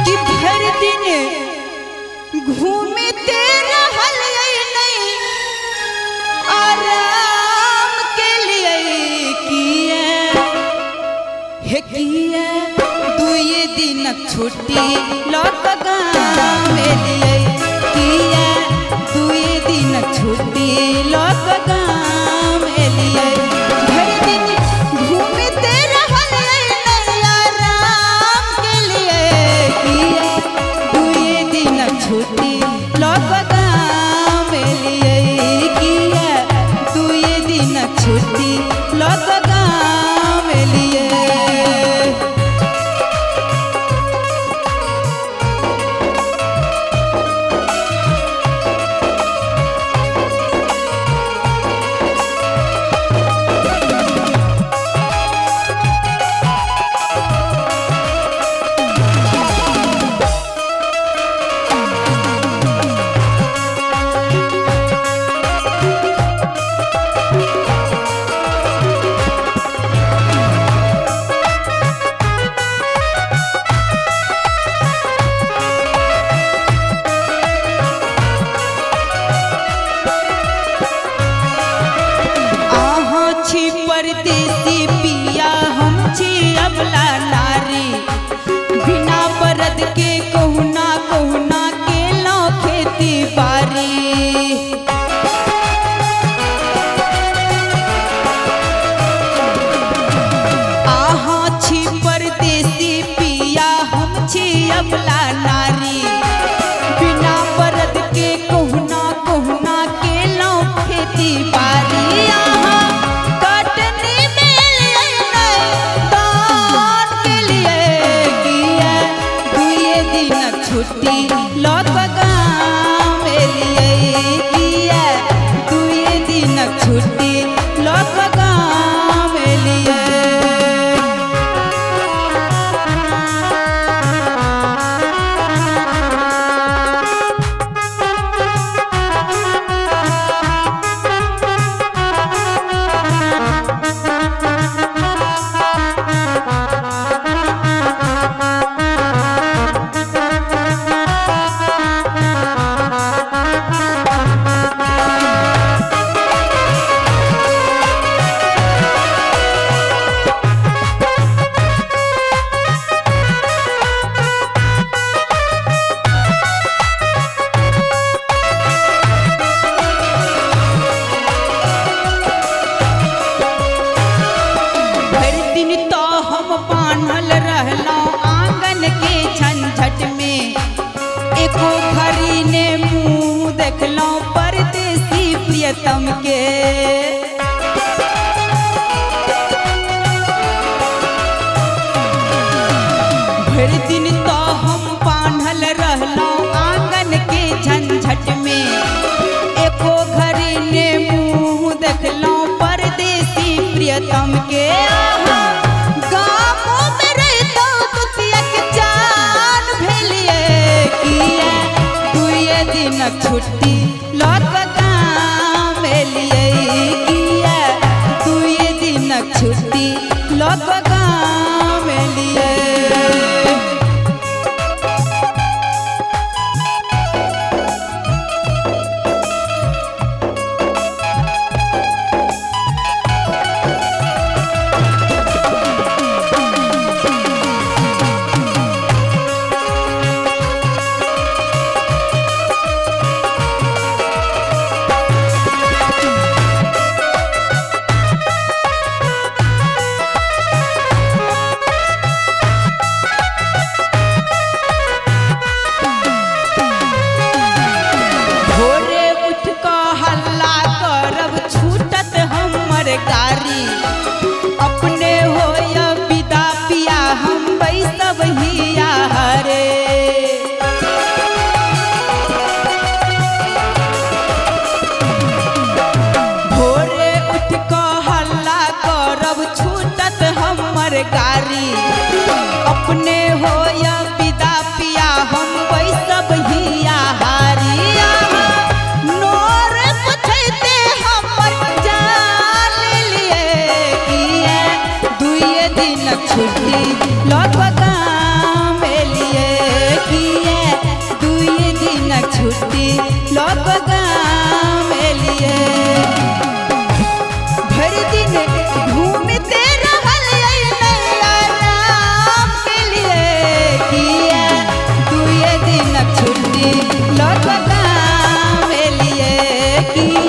कि भर दिन घूमते रहल नहीं आराम के लिए किया हे किया दुए दिन छुट्टी लौट गाँव लिए किया दुए दिन छुट्टी लौट गाँव लिए भर दिन घूमते रहल नहीं आराम के लिए किया दुए दिन छुट्टी लौट गाँव लिए किया दुए दिन छुट्टी लौट गाँव लिए। परदेसी पिया हम छी अबला नारी बिना बरद के कहुना कहुना के लो खेती बारी आहा छी परदेसी पिया हम छी अबला नारी बिना बरद के कहुना कहुना के लो खेती बारी छुट्टी लौट गाँव लिए किया दुए दिन छुट्टी लौट गाँव लिए। बान्हल रहलौं आंगन के झंझट में एको घड़ी ने मुँह देखलौं परदेसी प्रियतम के भर दिन तो हम बान्हल रहलौं आंगन के झंझट में एको घड़ी ने मुँह देखलौं परदेसी प्रियतम के छुट्टी लौट गाँव लिए किया दुए दिन छुट्टी लौट गाँव लिए। की